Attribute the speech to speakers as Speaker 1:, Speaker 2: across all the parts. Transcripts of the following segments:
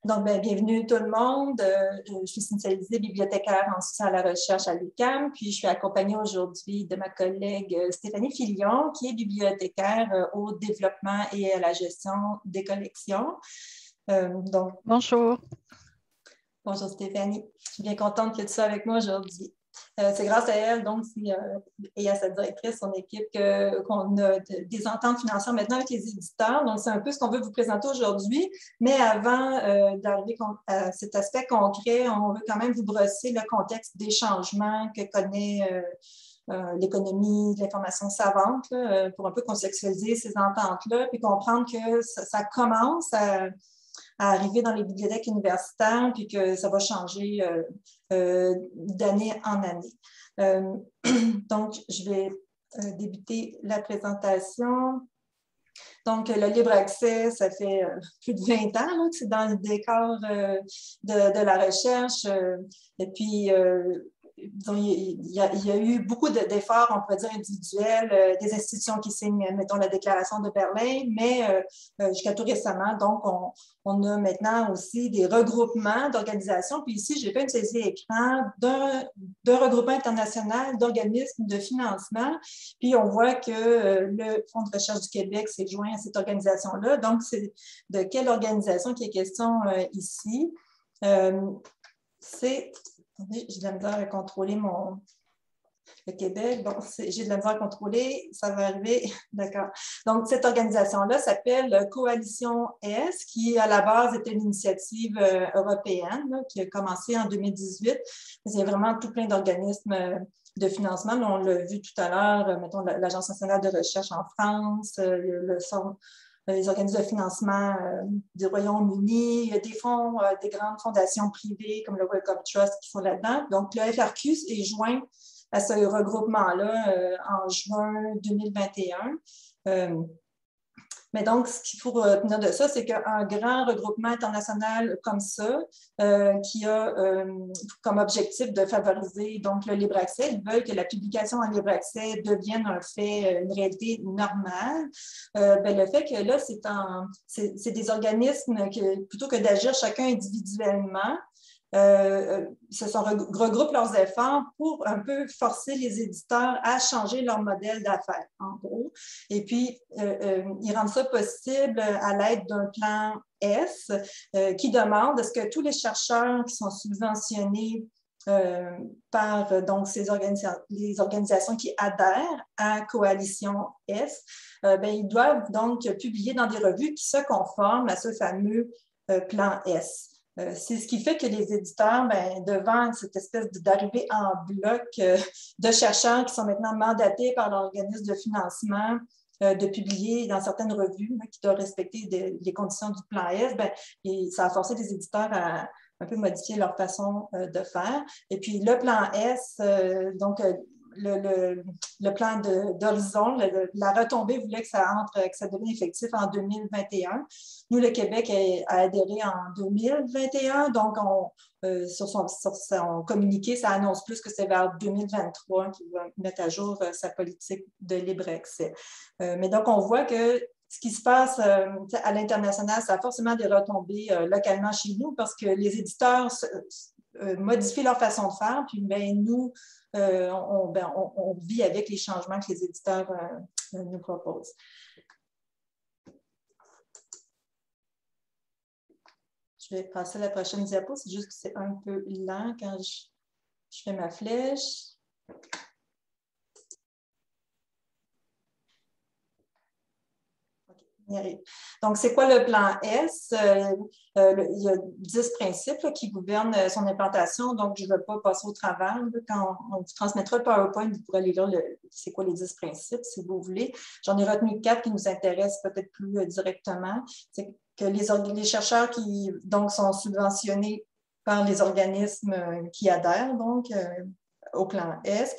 Speaker 1: Donc, bienvenue tout le monde. Je suis spécialisée bibliothécaire en soutien à la recherche à l'UQAM, puis je suis accompagnée aujourd'hui de ma collègue Stéphanie Filion, qui est bibliothécaire au développement et à la gestion des collections.
Speaker 2: Bonjour.
Speaker 1: Bonjour Stéphanie. Je suis bien contente que tu sois avec moi aujourd'hui. C'est grâce à elle donc, et à sa directrice, son équipe, qu'on a des ententes financières maintenant avec les éditeurs. Donc, c'est un peu ce qu'on veut vous présenter aujourd'hui. Mais avant d'arriver à cet aspect concret, on veut quand même vous brosser le contexte des changements que connaît l'économie de l'information savante, là, pour un peu contextualiser ces ententes-là, puis comprendre que ça commence à arriver dans les bibliothèques universitaires, puis que ça va changer d'année en année. Donc, je vais débuter la présentation. Donc, le libre accès, ça fait plus de 20 ans là, que c'est dans le décor de la recherche. Et puis, il y a eu beaucoup d'efforts, on pourrait dire, individuels, des institutions qui signent, mettons, la Déclaration de Berlin, mais jusqu'à tout récemment, donc, on a maintenant aussi des regroupements d'organisations. Puis ici, j'ai fait une saisie écran d'un regroupement international d'organismes de financement. Puis on voit que le Fonds de recherche du Québec s'est joint à cette organisation-là. Donc, c'est de quelle organisation qui est question ici? Attendez, j'ai de la misère à contrôler le Québec. Bon, j'ai de la misère à contrôler, ça va arriver. D'accord. Donc, cette organisation-là s'appelle Coalition S, qui à la base était une initiative européenne là, qui a commencé en 2018. Il y a vraiment tout plein d'organismes de financement. On l'a vu tout à l'heure, mettons l'Agence nationale de recherche en France, les organismes de financement du Royaume-Uni, il y a des fonds, des grandes fondations privées comme le Wellcome Trust qui sont là-dedans. Donc, le FRQ est joint à ce regroupement-là en juin 2021. Mais donc, ce qu'il faut retenir de ça, c'est qu'un grand regroupement international comme ça, qui a comme objectif de favoriser donc, le libre accès, ils veulent que la publication en libre accès devienne un fait, une réalité normale. Le fait que là, c'est des organismes que, plutôt que d'agir chacun individuellement, se regroupent leurs efforts pour un peu forcer les éditeurs à changer leur modèle d'affaires, en gros. Et puis, ils rendent ça possible à l'aide d'un plan S qui demande à ce que tous les chercheurs qui sont subventionnés par donc, les organisations qui adhèrent à Coalition S, ils doivent donc publier dans des revues qui se conforment à ce fameux plan S. C'est ce qui fait que les éditeurs, devant cette espèce d'arrivée en bloc de chercheurs qui sont maintenant mandatés par l'organisme de financement de publier dans certaines revues qui doivent respecter les conditions du plan S, ça a forcé les éditeurs à un peu modifier leur façon de faire. Et puis, le plan S, le plan d'Horizon, la retombée voulait que ça devienne effectif en 2021. Nous, le Québec a adhéré en 2021, donc sur son communiqué, ça annonce plus que c'est vers 2023 qu'il va mettre à jour sa politique de libre accès. Mais donc, on voit que ce qui se passe à l'international, ça a forcément des retombées localement chez nous parce que les éditeurs modifient leur façon de faire, puis nous, on vit avec les changements que les éditeurs nous proposent. Je vais passer à la prochaine diapo. C'est juste que c'est un peu lent quand je fais ma flèche. Donc, c'est quoi le plan S? Il y a 10 principes qui gouvernent son implantation, donc je ne vais pas passer au travers. Quand on vous transmettra le PowerPoint, vous pourrez aller lire c'est quoi les 10 principes, si vous voulez. J'en ai retenu 4 qui nous intéressent peut-être plus directement. C'est que les chercheurs qui donc, sont subventionnés par les organismes qui adhèrent, donc, au plan S,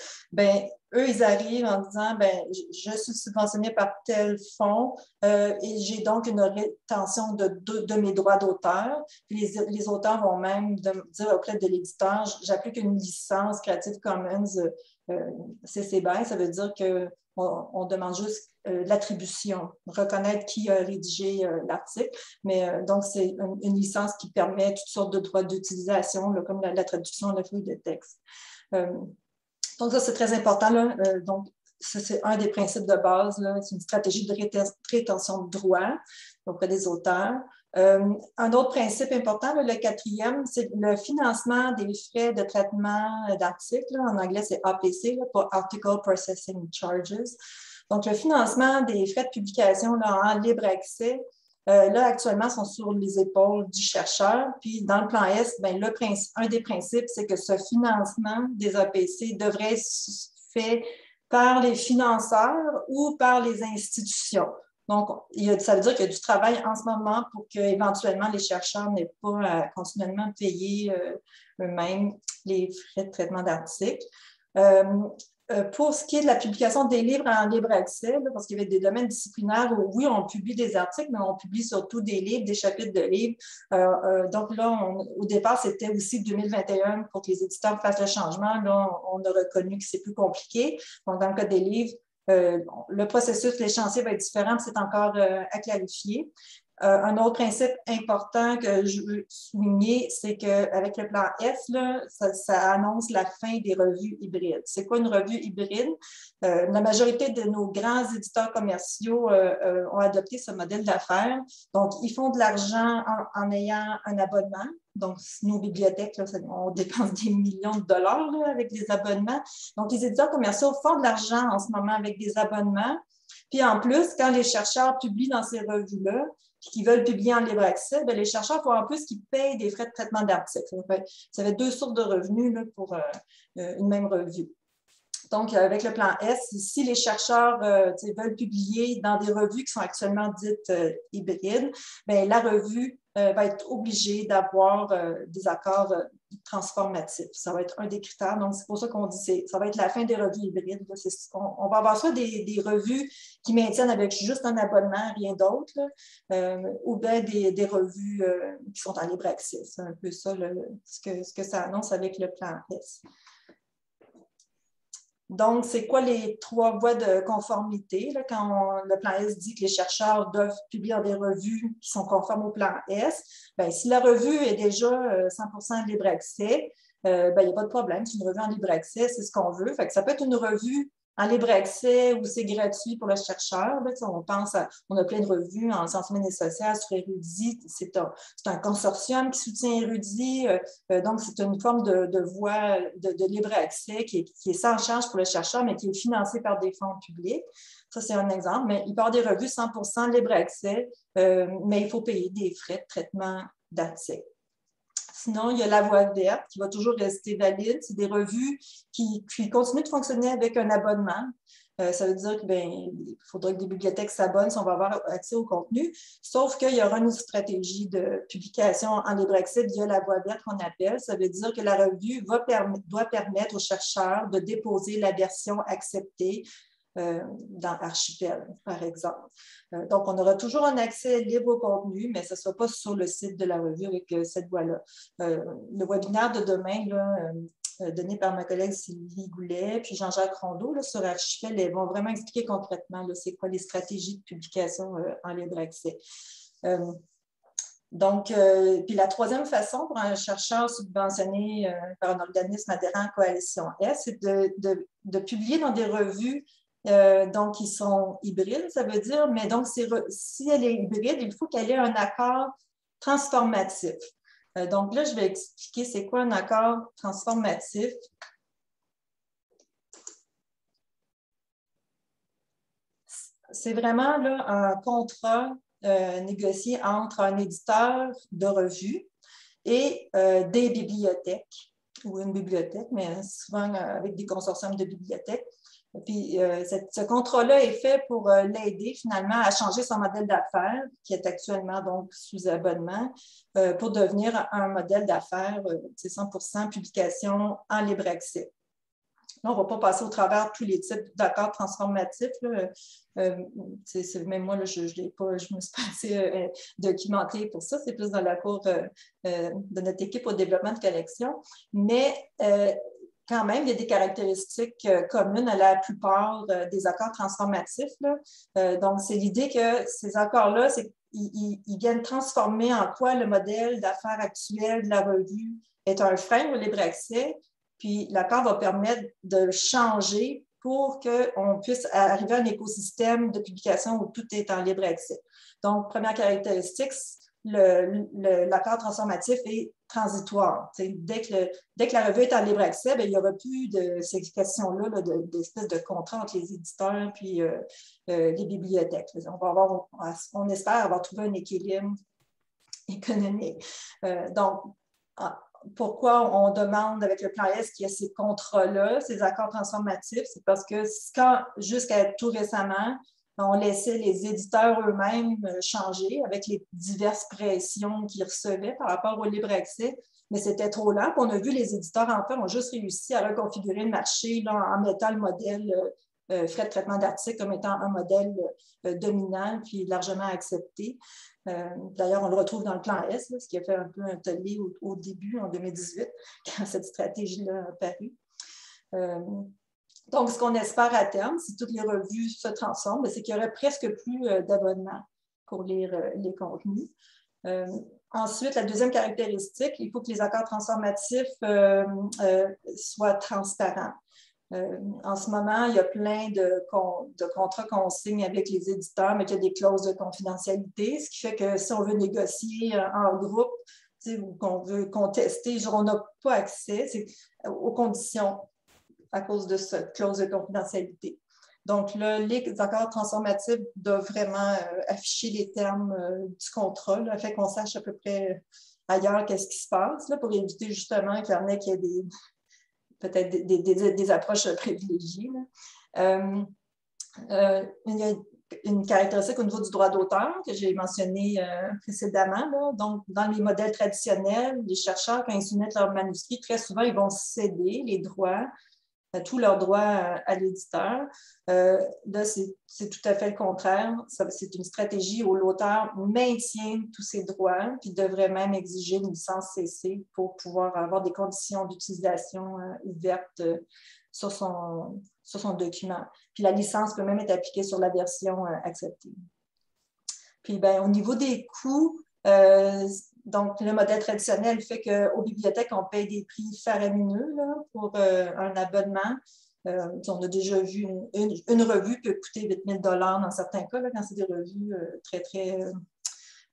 Speaker 1: eux, ils arrivent en disant, je suis subventionné par tel fonds et j'ai donc une rétention de mes droits d'auteur. Puis les auteurs vont même dire auprès de l'éditeur, j'applique une licence Creative Commons CC BY, ça veut dire qu'on demande juste l'attribution, reconnaître qui a rédigé l'article. Mais donc, c'est une licence qui permet toutes sortes de droits d'utilisation, comme la traduction, la feuille de texte. Donc, ça, c'est très important. Là. Donc, ça, c'est un des principes de base. C'est une stratégie de rétention de droits auprès des auteurs. Un autre principe important, le quatrième, c'est le financement des frais de traitement d'articles. En anglais, c'est APC, pour Article Processing Charges. Donc, le financement des frais de publication là, en libre accès, là, actuellement, sont sur les épaules du chercheur. Puis, dans le plan S, bien, un des principes, c'est que ce financement des APC devrait être fait par les financeurs ou par les institutions. Donc, ça veut dire qu'il y a du travail en ce moment pour qu'éventuellement les chercheurs n'aient pas à continuellement payer eux-mêmes les frais de traitement d'articles. Pour ce qui est de la publication des livres en libre accès, là, parce qu'il y avait des domaines disciplinaires où, oui, on publie des articles, mais on publie surtout des livres, des chapitres de livres. Donc là, au départ, c'était aussi 2021 pour que les éditeurs fassent le changement. Là, on a reconnu que c'est plus compliqué. Donc, dans le cas des livres, le processus, l'échéancier va être différent, c'est encore à clarifier. Un autre principe important que je veux souligner, c'est qu'avec le plan F, là, ça annonce la fin des revues hybrides. C'est quoi une revue hybride? La majorité de nos grands éditeurs commerciaux ont adopté ce modèle d'affaires. Donc, ils font de l'argent en ayant un abonnement. Donc, nos bibliothèques, là, on dépense des millions de dollars là, avec des abonnements. Donc, les éditeurs commerciaux font de l'argent en ce moment avec des abonnements. Puis en plus, quand les chercheurs publient dans ces revues-là, qui veulent publier en libre accès, bien, les chercheurs, il faut en plus qu'ils payent des frais de traitement d'articles. Ça fait deux sources de revenus là, pour une même revue. Donc, avec le plan S, si les chercheurs veulent publier dans des revues qui sont actuellement dites hybrides, bien, la revue va être obligée d'avoir des accords transformatifs. Ça va être un des critères. Donc, c'est pour ça qu'on dit que ça va être la fin des revues hybrides. On va avoir soit des revues qui maintiennent avec juste un abonnement, rien d'autre, ou bien des revues qui sont en libre accès. C'est un peu ça ce que ça annonce avec le plan S. Donc, c'est quoi les trois voies de conformité? Là, quand le plan S dit que les chercheurs doivent publier dans des revues qui sont conformes au plan S, bien, si la revue est déjà 100% libre accès, bien, il n'y a pas de problème. C'est une revue en libre accès, c'est ce qu'on veut. Fait que ça peut être une revue en libre accès où c'est gratuit pour le chercheur. Là, on a plein de revues en sciences humaines et sociales sur Érudit. C'est un consortium qui soutient Érudit. Donc, c'est une forme de voie de libre accès qui est sans charge pour le chercheur, mais qui est financée par des fonds publics. Ça, c'est un exemple. Mais il peut y avoir des revues 100% libre accès, mais il faut payer des frais de traitement d'articles. Sinon, il y a la voie verte qui va toujours rester valide. C'est des revues qui continuent de fonctionner avec un abonnement. Ça veut dire qu'il faudra que des bibliothèques s'abonnent si on va avoir accès au contenu, sauf qu'il y aura une stratégie de publication en libre accès via la voie verte qu'on appelle. Ça veut dire que la revue doit permettre aux chercheurs de déposer la version acceptée dans Archipel, par exemple. Donc, on aura toujours un accès libre au contenu, mais ce ne sera pas sur le site de la revue avec cette voie-là. Le webinaire de demain, là, donné par ma collègue Sylvie Goulet puis Jean-Jacques Rondeau là, sur Archipel, ils vont vraiment expliquer concrètement c'est quoi les stratégies de publication en libre accès. Donc, puis la troisième façon pour un chercheur subventionné par un organisme adhérent à Coalition S, c'est de publier dans des revues donc, qui sont hybrides, ça veut dire, mais donc, si elle est hybride, il faut qu'elle ait un accord transformatif. Donc là, je vais expliquer c'est quoi un accord transformatif. C'est vraiment là, un contrat négocié entre un éditeur de revue et des bibliothèques, ou une bibliothèque, mais souvent avec des consortiums de bibliothèques. Puis, ce contrat-là est fait pour l'aider finalement à changer son modèle d'affaires, qui est actuellement donc sous abonnement, pour devenir un modèle d'affaires 100% publication en libre accès. Là, on ne va pas passer au travers de tous les types d'accords transformatifs. Même moi, là, je me suis pas assez documentée pour ça. C'est plus dans la cour de notre équipe au développement de collection. Mais quand même, il y a des caractéristiques communes à la plupart des accords transformatifs, là. Donc, c'est l'idée que ces accords-là, ils viennent transformer en quoi le modèle d'affaires actuel de la revue est un frein au libre accès, puis l'accord va permettre de changer pour qu'on puisse arriver à un écosystème de publication où tout est en libre accès. Donc, première caractéristique, l'accord transformatif est transitoire. Dès que la revue est en libre accès, bien, il n'y aura plus de ces questions-là d'espèces de contrats entre les éditeurs puis les bibliothèques. On espère avoir trouvé un équilibre économique. Donc, pourquoi on demande avec le plan S qu'il y a ces contrats-là, ces accords transformatifs? C'est parce que jusqu'à tout récemment, on laissait les éditeurs eux-mêmes changer avec les diverses pressions qu'ils recevaient par rapport au libre accès, mais c'était trop lent. On a vu les éditeurs, en fait, ont juste réussi à reconfigurer le marché là, en mettant le modèle frais de traitement d'articles comme étant un modèle dominant puis largement accepté. D'ailleurs, on le retrouve dans le plan S, là, ce qui a fait un peu un tollé au début, en 2018, quand cette stratégie-là a apparu. Donc, ce qu'on espère à terme, si toutes les revues se transforment, c'est qu'il y aurait presque plus d'abonnements pour lire les contenus. Ensuite, la deuxième caractéristique, il faut que les accords transformatifs soient transparents. En ce moment, il y a plein de contrats qu'on signe avec les éditeurs, mais qu'il y a des clauses de confidentialité, ce qui fait que si on veut négocier en groupe ou qu'on veut contester, on n'a pas accès aux conditions à cause de cette clause de confidentialité. Donc, là, les accords transformatifs doivent vraiment afficher les termes du contrat, là, afin qu'on sache à peu près ailleurs qu'est-ce qui se passe, là, pour éviter justement qu'il y en ait qui aient peut-être des approches privilégiées. Il y a une caractéristique au niveau du droit d'auteur que j'ai mentionné précédemment. Là. Donc, dans les modèles traditionnels, les chercheurs, quand ils soumettent leur manuscrit, très souvent, ils vont céder les droits, tous leurs droits à l'éditeur. Là, c'est tout à fait le contraire. C'est une stratégie où l'auteur maintient tous ses droits, puis devrait même exiger une licence CC pour pouvoir avoir des conditions d'utilisation ouvertes sur son document. Puis la licence peut même être appliquée sur la version acceptée. Puis, bien, au niveau des coûts, donc, le modèle traditionnel fait qu'aux bibliothèques, on paye des prix faramineux là, pour un abonnement. On a déjà vu une revue peut coûter 8 000 dans certains cas, là, quand c'est des revues très, très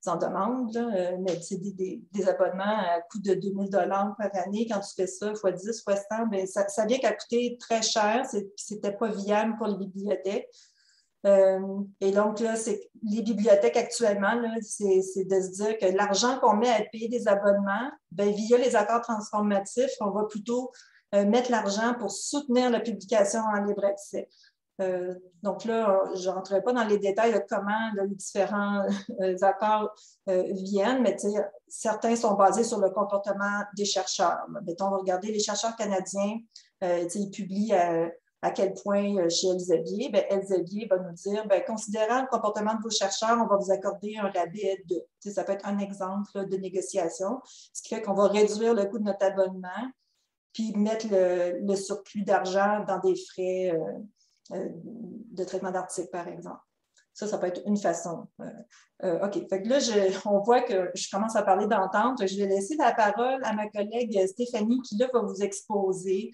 Speaker 1: en demande. Là, mais c'est des abonnements à coût de 2 000 par année. Quand tu fais ça, fois 10, fois 100, bien, ça vient qu'à coûter très cher. C'était pas viable pour les bibliothèques. Et donc, là, les bibliothèques actuellement, c'est de se dire que l'argent qu'on met à payer des abonnements, bien, via les accords transformatifs, on va plutôt mettre l'argent pour soutenir la publication en libre accès. Donc là, je ne rentrerai pas dans les détails de comment là, les différents accords viennent, mais certains sont basés sur le comportement des chercheurs. Mettons, on va regarder les chercheurs canadiens, ils publient à quel point chez Elsevier, bien, Elsevier va nous dire, bien, considérant le comportement de vos chercheurs, on va vous accorder un rabais de. Ça peut être un exemple là, de négociation, ce qui fait qu'on va réduire le coût de notre abonnement, puis mettre le surplus d'argent dans des frais de traitement d'articles, par exemple. Ça peut être une façon. OK. Fait que là, on voit que je commence à parler d'entente. Je vais laisser la parole à ma collègue Stéphanie qui, là, va vous exposer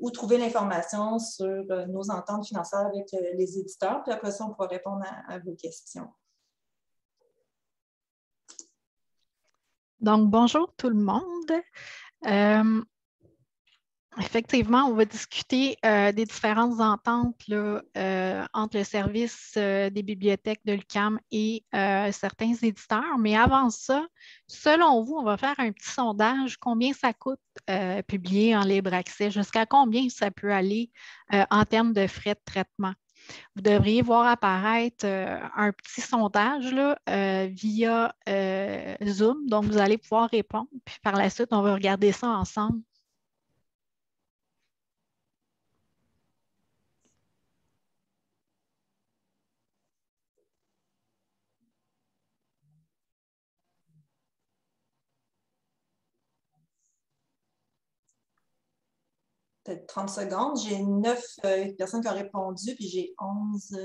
Speaker 1: où trouver l'information sur nos ententes financières avec les éditeurs. Puis après ça, on pourra répondre à vos questions.
Speaker 2: Donc, bonjour tout le monde. Effectivement, on va discuter des différentes ententes là, entre le service des bibliothèques de l'UQAM et certains éditeurs. Mais avant ça, selon vous, on va faire un petit sondage. Combien ça coûte publier en libre accès? Jusqu'à combien ça peut aller en termes de frais de traitement? Vous devriez voir apparaître un petit sondage là, via Zoom. Donc, vous allez pouvoir répondre. Puis par la suite, on va regarder ça ensemble.
Speaker 1: peut-être 30 secondes. J'ai 9 personnes qui ont répondu, puis j'ai 11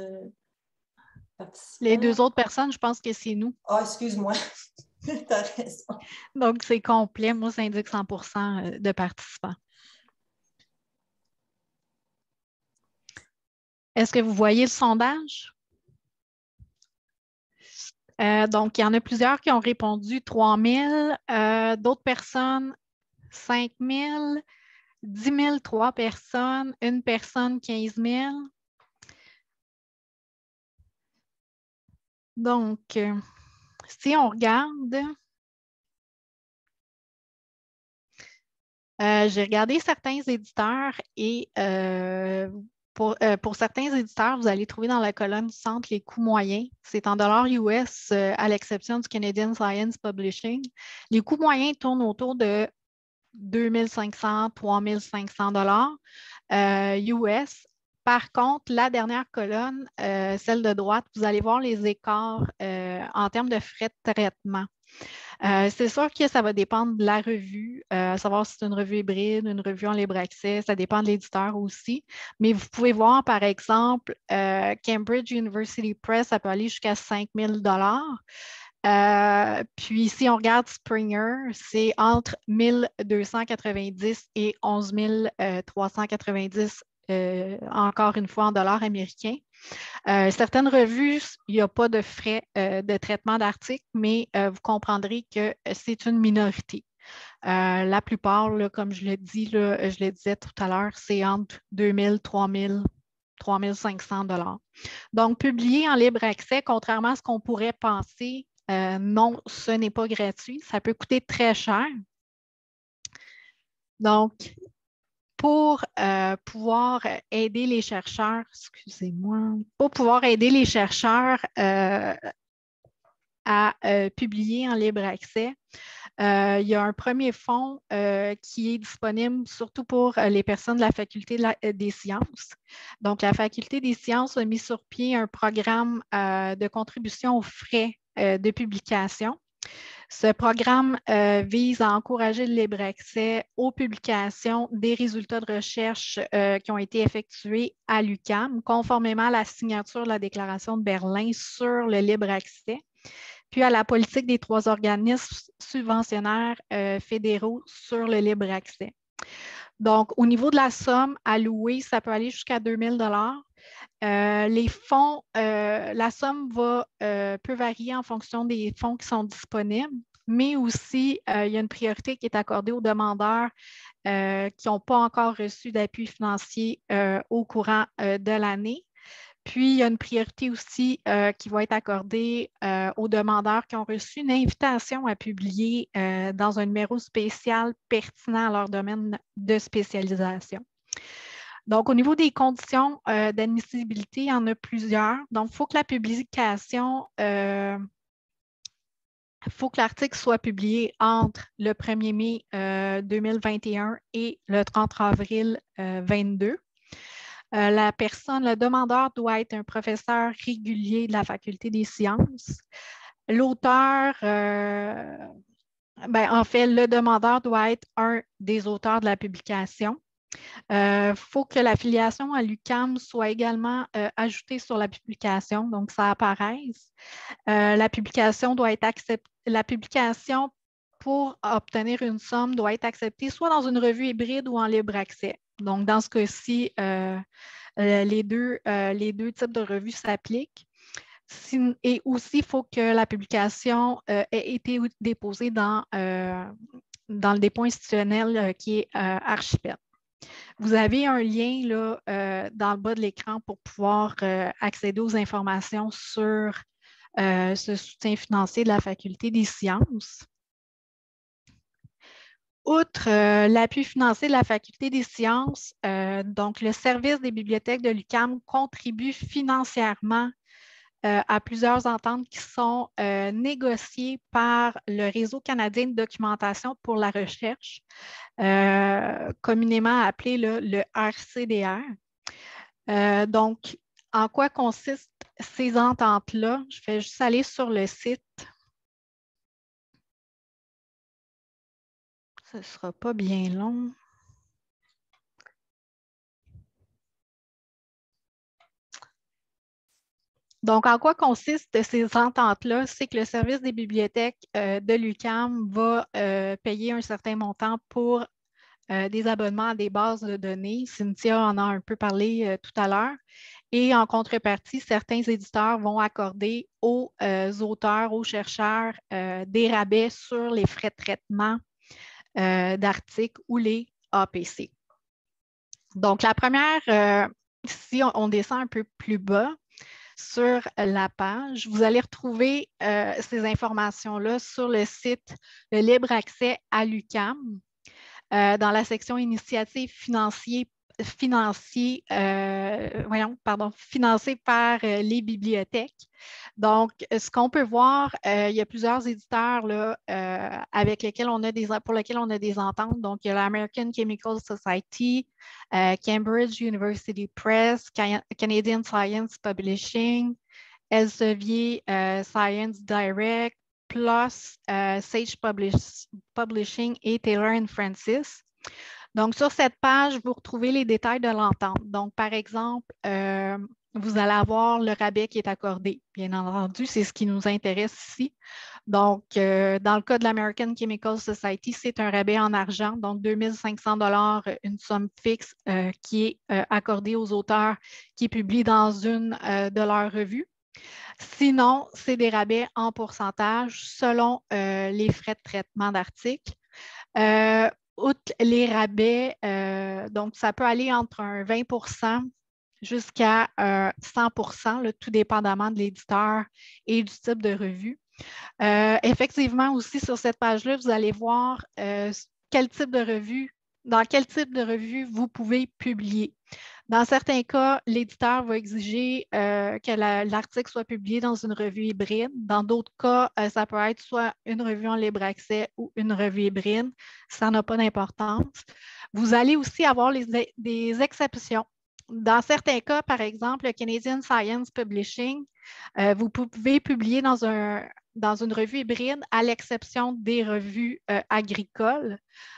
Speaker 1: participants.
Speaker 2: Les 2 autres personnes, je pense que c'est nous.
Speaker 1: Ah, excuse-moi. Tu as raison.
Speaker 2: Donc, c'est complet. Moi, ça indique 100 de participants. Est-ce que vous voyez le sondage? Donc, il y en a plusieurs qui ont répondu 3 000, d'autres personnes 5 000, 10 000, 3 personnes, une personne 15 000. Donc, si on regarde, j'ai regardé certains éditeurs et pour certains éditeurs, vous allez trouver dans la colonne du centre les coûts moyens. C'est en dollars US à l'exception du Canadian Science Publishing. Les coûts moyens tournent autour de 2 500, 3 500 dollars US. Par contre, la dernière colonne, celle de droite, vous allez voir les écarts en termes de frais de traitement. C'est sûr que ça va dépendre de la revue, savoir si c'est une revue hybride, une revue en libre accès, ça dépend de l'éditeur aussi. Mais vous pouvez voir, par exemple, Cambridge University Press, ça peut aller jusqu'à 5 000 puis, si on regarde Springer, c'est entre 1 290 et 11 390, encore une fois en dollars américains. Certaines revues, il n'y a pas de frais de traitement d'articles, mais vous comprendrez que c'est une minorité. La plupart, là, comme je le disais tout à l'heure, c'est entre 2 000, 3 000, 3 500 dollars. Donc, publier en libre accès, contrairement à ce qu'on pourrait penser, non, ce n'est pas gratuit. Ça peut coûter très cher. Donc, pour pouvoir aider les chercheurs, excusez-moi, pour pouvoir aider les chercheurs à publier en libre accès, il y a un premier fonds qui est disponible surtout pour les personnes de la Faculté des sciences. Donc, la Faculté des sciences a mis sur pied un programme de contribution aux frais de publication. Ce programme vise à encourager le libre accès aux publications des résultats de recherche qui ont été effectués à l'UQAM, conformément à la signature de la Déclaration de Berlin sur le libre accès, puis à la politique des 3 organismes subventionnaires fédéraux sur le libre accès. Donc, au niveau de la somme allouée, ça peut aller jusqu'à 2 000 les fonds, la somme peut varier en fonction des fonds qui sont disponibles, mais aussi, il y a une priorité qui est accordée aux demandeurs qui n'ont pas encore reçu d'appui financier au courant de l'année. Puis, il y a une priorité aussi qui va être accordée aux demandeurs qui ont reçu une invitation à publier dans un numéro spécial pertinent à leur domaine de spécialisation. Donc, au niveau des conditions d'admissibilité, il y en a plusieurs. Donc, il faut que la publication, il faut que l'article soit publié entre le 1er mai 2021 et le 30 avril 2022. La personne, le demandeur doit être un professeur régulier de la Faculté des sciences. L'auteur, en fait, le demandeur doit être un des auteurs de la publication. Il faut que l'affiliation à l'UQAM soit également ajoutée sur la publication, donc ça apparaisse. La publication doit être acceptée. La publication, pour obtenir une somme, doit être acceptée soit dans une revue hybride ou en libre accès. Donc, dans ce cas-ci, les deux types de revues s'appliquent. Et aussi, il faut que la publication ait été déposée dans le dépôt institutionnel qui est Archipel. Vous avez un lien là, dans le bas de l'écran pour pouvoir accéder aux informations sur ce soutien financier de la Faculté des sciences. Outre l'appui financier de la Faculté des sciences, donc le service des bibliothèques de l'UQAM contribue financièrement à plusieurs ententes qui sont négociées par le Réseau canadien de documentation pour la recherche, communément appelé le RCDR. Donc, en quoi consistent ces ententes-là? Je vais juste aller sur le site. Ce ne sera pas bien long. Donc, en quoi consistent ces ententes-là? C'est que le service des bibliothèques de l'UQAM va payer un certain montant pour des abonnements à des bases de données. Cynthia en a un peu parlé tout à l'heure. Et en contrepartie, certains éditeurs vont accorder aux auteurs, aux chercheurs, des rabais sur les frais de traitement d'articles ou les APC. Donc, la première, si on descend un peu plus bas sur la page, vous allez retrouver ces informations-là sur le site de libre accès à l'UQAM dans la section initiative financier financé par les bibliothèques. Donc, ce qu'on peut voir, il y a plusieurs éditeurs là, pour lesquels on a des ententes. Donc, il y a l'American Chemical Society, Cambridge University Press, Canadian Science Publishing, Elsevier Science Direct, PLOS, Sage Publishing et Taylor & Francis. Donc, sur cette page, vous retrouvez les détails de l'entente. Donc, par exemple, vous allez avoir le rabais qui est accordé. Bien entendu, c'est ce qui nous intéresse ici. Donc, dans le cas de l'American Chemical Society, c'est un rabais en argent, donc 2 500 $, une somme fixe qui est accordée aux auteurs qui publient dans une de leurs revues. Sinon, c'est des rabais en pourcentage selon les frais de traitement d'articles. Outre les rabais, donc ça peut aller entre un 20 jusqu'à 100 tout dépendamment de l'éditeur et du type de revue. Effectivement, aussi sur cette page-là, vous allez voir dans quel type de revue vous pouvez publier. Dans certains cas, l'éditeur va exiger que l'article soit publié dans une revue hybride. Dans d'autres cas, ça peut être soit une revue en libre accès ou une revue hybride. Ça n'a pas d'importance. Vous allez aussi avoir des exceptions. Dans certains cas, par exemple, le Canadian Science Publishing, vous pouvez publier dans une revue hybride, à l'exception des revues agricoles.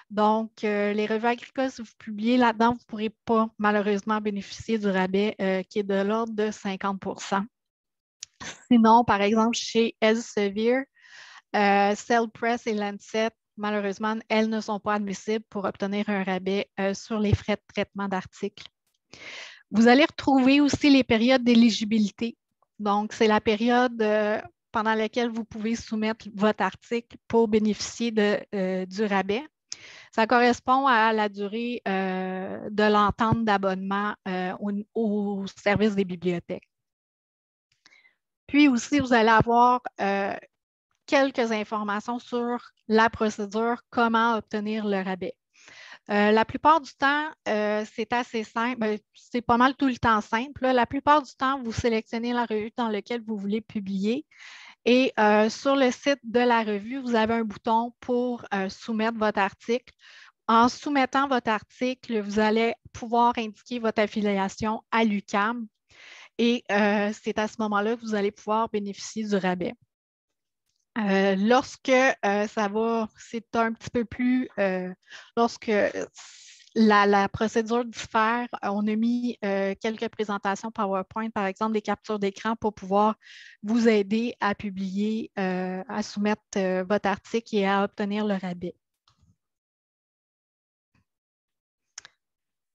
Speaker 2: Donc, les revues agricoles, si vous publiez là-dedans, vous ne pourrez pas malheureusement bénéficier du rabais qui est de l'ordre de 50 %. Sinon, par exemple, chez Elsevier, Cell Press et Lancet, malheureusement, elles ne sont pas admissibles pour obtenir un rabais sur les frais de traitement d'articles. Vous allez retrouver aussi les périodes d'éligibilité. Donc, c'est la période pendant laquelle vous pouvez soumettre votre article pour bénéficier du rabais. Ça correspond à la durée de l'entente d'abonnement au service des bibliothèques. Puis aussi, vous allez avoir quelques informations sur la procédure, comment obtenir le rabais. La plupart du temps, c'est assez simple. C'est pas mal tout le temps simple. La plupart du temps, vous sélectionnez la revue dans laquelle vous voulez publier. Et sur le site de la revue, vous avez un bouton pour soumettre votre article. En soumettant votre article, vous allez pouvoir indiquer votre affiliation à l'UQAM et c'est à ce moment-là que vous allez pouvoir bénéficier du rabais. Lorsque ça va, c'est un petit peu plus, lorsque la procédure diffère, on a mis quelques présentations PowerPoint, par exemple des captures d'écran pour pouvoir vous aider à publier, à soumettre votre article et à obtenir le rabais.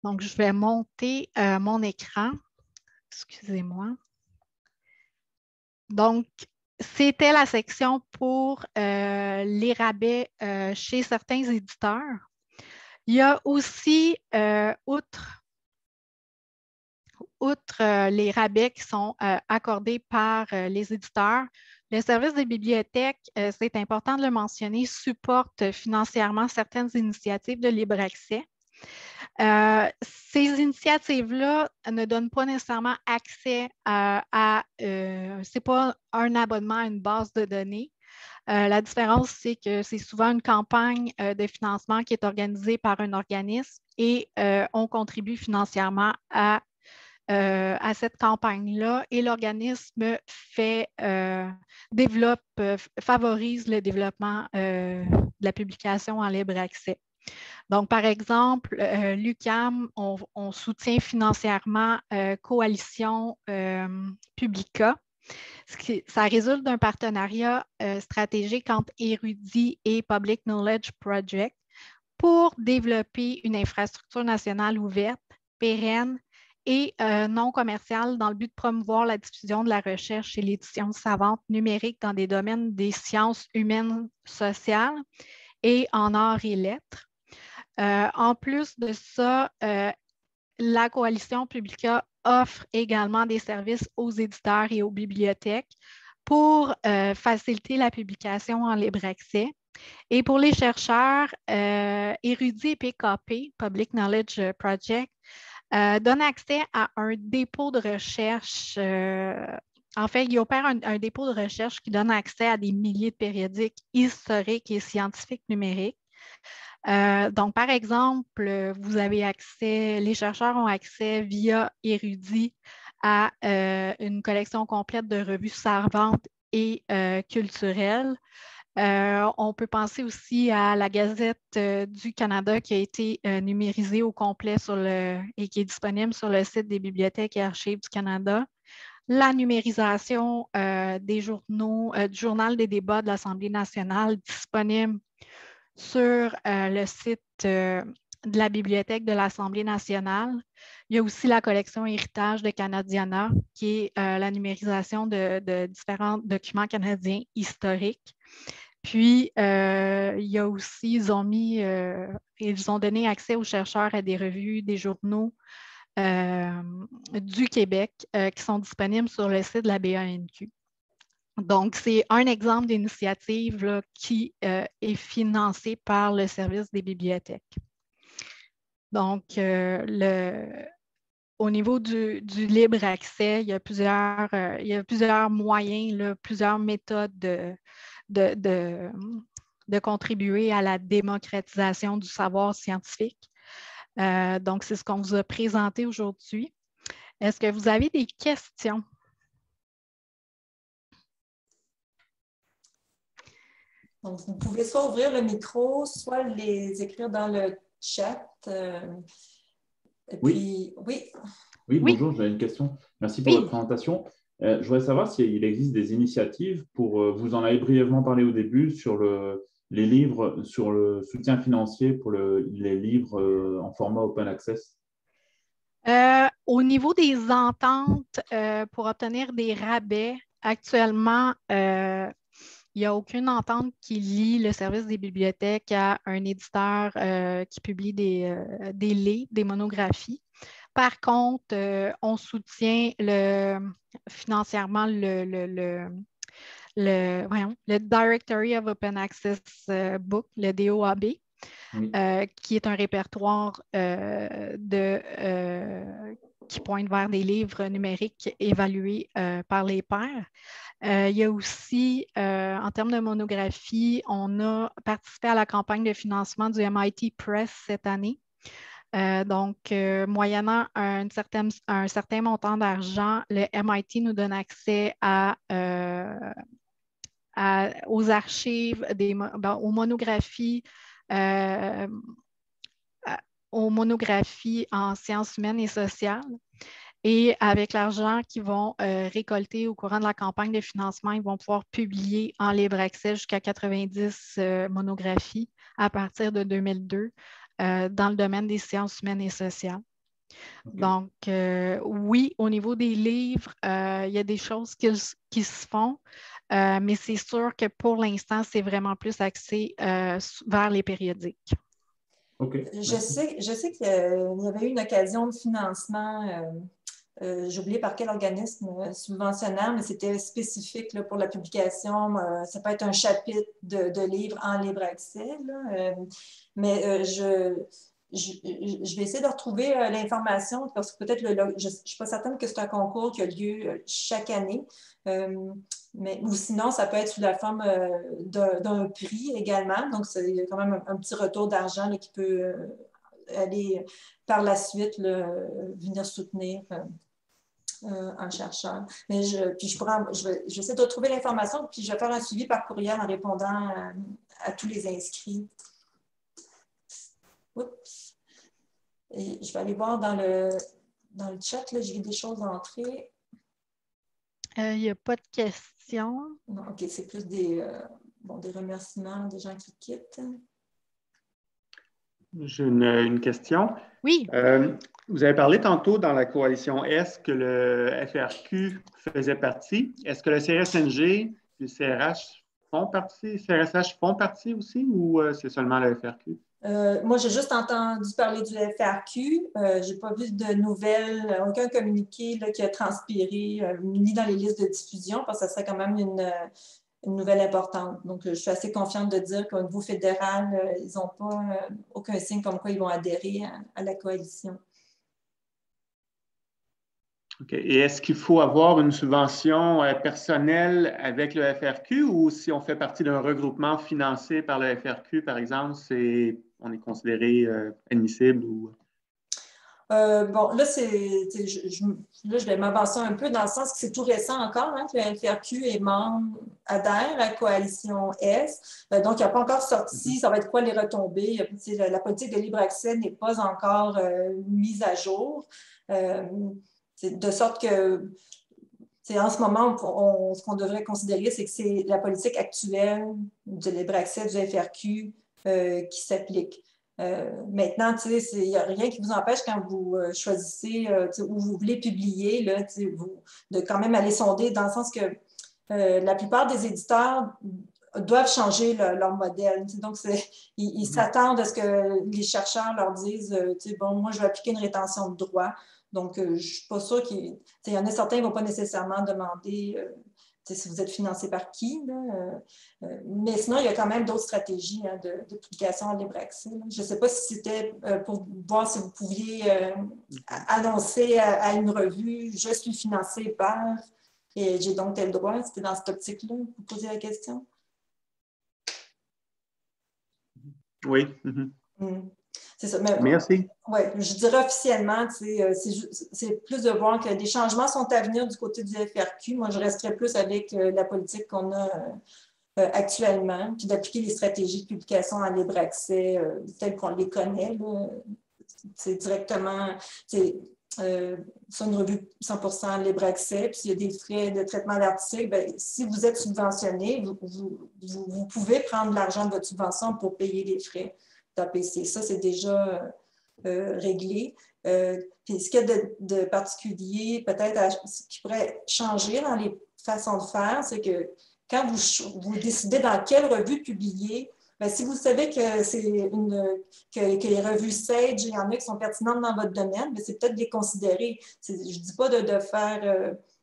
Speaker 2: Donc, je vais monter mon écran. Excusez-moi. Donc, c'était la section pour les rabais chez certains éditeurs. Il y a aussi, outre les rabais qui sont accordés par les éditeurs, le service des bibliothèques, c'est important de le mentionner, supporte financièrement certaines initiatives de libre accès. Ces initiatives-là ne donnent pas nécessairement accès ce n'est pas un abonnement à une base de données. La différence, c'est que c'est souvent une campagne de financement qui est organisée par un organisme et on contribue financièrement à cette campagne-là et l'organisme favorise le développement de la publication en libre accès. Donc, par exemple, l'UQAM, on soutient financièrement Coalition Publica, Ça résulte d'un partenariat stratégique entre Érudit et Public Knowledge Project pour développer une infrastructure nationale ouverte, pérenne et non commerciale dans le but de promouvoir la diffusion de la recherche et l'édition savante numérique dans des domaines des sciences humaines, sociales et en arts et lettres. En plus de ça, la coalition Publica offre également des services aux éditeurs et aux bibliothèques pour faciliter la publication en libre accès. Et pour les chercheurs, Érudit et PKP, Public Knowledge Project, donne accès à un dépôt de recherche. En fait, il opère un dépôt de recherche qui donne accès à des milliers de périodiques historiques et scientifiques numériques. Donc, par exemple, vous avez accès, les chercheurs ont accès via Érudit à une collection complète de revues savantes et culturelles. On peut penser aussi à la Gazette du Canada qui a été numérisée au complet et qui est disponible sur le site des Bibliothèques et Archives du Canada. La numérisation des journaux, du Journal des débats de l'Assemblée nationale disponible sur le site de la Bibliothèque de l'Assemblée nationale. Il y a aussi la collection Héritage de Canadiana, qui est la numérisation de différents documents canadiens historiques. Puis, il y a aussi, ils ont donné accès aux chercheurs à des revues, des journaux du Québec qui sont disponibles sur le site de la BANQ. Donc, c'est un exemple d'initiative qui est financée par le service des bibliothèques. Donc, au niveau du libre accès, il y a plusieurs moyens, plusieurs méthodes de contribuer à la démocratisation du savoir scientifique. Donc, c'est ce qu'on vous a présenté aujourd'hui. Est-ce que vous avez des questions?
Speaker 1: Donc, vous pouvez soit ouvrir le micro, soit les écrire dans le chat. Et puis, oui.
Speaker 3: Oui, bonjour, j'avais une question. Merci pour votre présentation. Je voudrais savoir s'il existe des initiatives pour, vous en avez brièvement parlé au début, sur les livres, sur le soutien financier pour les livres en format open access.
Speaker 2: Au niveau des ententes pour obtenir des rabais, actuellement, il n'y a aucune entente qui lie le service des bibliothèques à un éditeur qui publie des livres, des monographies. Par contre, on soutient financièrement le Directory of Open Access Book, le DOAB, oui. Qui est un répertoire qui pointe vers des livres numériques évalués par les pairs. Il y a aussi, en termes de monographie, on a participé à la campagne de financement du MIT Press cette année. Donc, moyennant un certain montant d'argent, le MIT nous donne accès aux archives, aux monographies, en sciences humaines et sociales. Et avec l'argent qu'ils vont récolter au courant de la campagne de financement, ils vont pouvoir publier en libre accès jusqu'à 90 monographies à partir de 2002 dans le domaine des sciences humaines et sociales. Okay. Donc, oui, au niveau des livres, il y a des choses qui se font, mais c'est sûr que pour l'instant, c'est vraiment plus axé vers les périodiques.
Speaker 3: Okay.
Speaker 1: Je sais qu'il y avait eu une occasion de financement, j'ai oublié par quel organisme subventionnaire, mais c'était spécifique là, pour la publication. Ça peut être un chapitre de livres en libre accès. Là, mais je vais essayer de retrouver l'information parce que peut-être, je ne suis pas certaine que c'est un concours qui a lieu chaque année. Ou sinon, ça peut être sous la forme d'un prix également. Donc, il y a quand même un petit retour d'argent qui peut aller par la suite venir soutenir un chercheur. Mais je vais essayer de retrouver l'information, puis je vais faire un suivi par courriel en répondant à tous les inscrits. Oups. Et je vais aller voir dans le chat, j'ai vu des choses entrer.
Speaker 2: Il n'y a pas de questions.
Speaker 1: Non, OK, c'est plus des remerciements des gens qui quittent.
Speaker 4: J'ai une question.
Speaker 2: Oui.
Speaker 4: Vous avez parlé tantôt dans la coalition S que le FRQ faisait partie. Est-ce que le CRSNG et le CRH font partie, CRSH font partie aussi ou c'est seulement le FRQ?
Speaker 1: Moi, j'ai juste entendu parler du FRQ. Je n'ai pas vu de nouvelles, aucun communiqué là, qui a transpiré, ni dans les listes de diffusion, parce que ça serait quand même une nouvelle importante. Donc, je suis assez confiante de dire qu'au niveau fédéral, ils n'ont pas aucun signe comme quoi ils vont adhérer à la coalition.
Speaker 4: OK. Et est-ce qu'il faut avoir une subvention personnelle avec le FRQ ou si on fait partie d'un regroupement financé par le FRQ, par exemple, on est considéré admissible ou…
Speaker 1: Bon, là, je vais m'avancer un peu dans le sens que c'est tout récent encore, hein, que le FRQ adhère à la coalition S. Donc, il n'y a pas encore sorti, ça va être quoi les retombées. La politique de libre accès n'est pas encore mise à jour. De sorte que, en ce moment, ce qu'on devrait considérer, c'est que c'est la politique actuelle de libre accès du FRQ qui s'applique. Maintenant, il n'y a rien qui vous empêche quand vous choisissez où vous voulez publier, là, de quand même aller sonder, dans le sens que la plupart des éditeurs doivent changer leur modèle. Donc, ils s'attendent à ce que les chercheurs leur disent bon, moi, je vais appliquer une rétention de droit. Donc, je ne suis pas sûre qu'il y en a certains qui ne vont pas nécessairement demander si vous êtes financé par qui. Là, mais sinon, il y a quand même d'autres stratégies de publication en libre accès. Là. Je ne sais pas si c'était pour voir si vous pouviez annoncer à une revue « Je suis financé par et j'ai donc tel droit ». C'était dans cette optique-là que vous posiez la question?
Speaker 4: Oui.
Speaker 1: C'est ça. Mais,
Speaker 4: merci.
Speaker 1: Oui, je dirais officiellement, c'est plus de voir que des changements sont à venir du côté du FRQ. Moi, je resterais plus avec la politique qu'on a actuellement, puis d'appliquer les stratégies de publication en libre accès telles qu'on les connaît. C'est directement, sur une revue 100% libre accès, puis s'il y a des frais de traitement d'articles, bien, si vous êtes subventionné, vous pouvez prendre l'argent de votre subvention pour payer les frais d'APC. Ça, c'est déjà réglé. Puis ce qu'il y a de particulier, peut-être, ce qui pourrait changer dans les façons de faire, c'est que quand vous décidez dans quelle revue publier, bien, si vous savez que que les revues Sage, il y en a qui sont pertinentes dans votre domaine, bien, c'est peut-être de les considérer. Je ne dis pas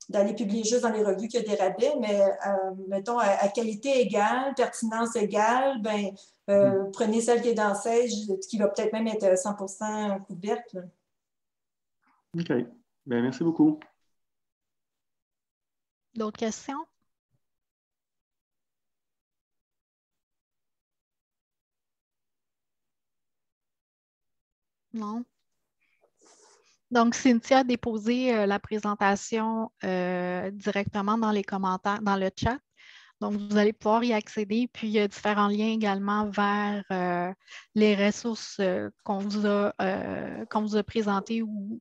Speaker 1: d'aller publier juste dans les revues qui ont des rabais, mais mettons, à qualité égale, pertinence égale, bien, prenez celle qui est dans Sage, qui va peut-être même être 100% couverte. Là.
Speaker 4: OK. Bien, merci beaucoup.
Speaker 2: D'autres questions? Non. Donc, Cynthia a déposé la présentation directement dans les commentaires, dans le chat. Donc, vous allez pouvoir y accéder. Puis, il y a différents liens également vers les ressources qu'on vous a présentées ou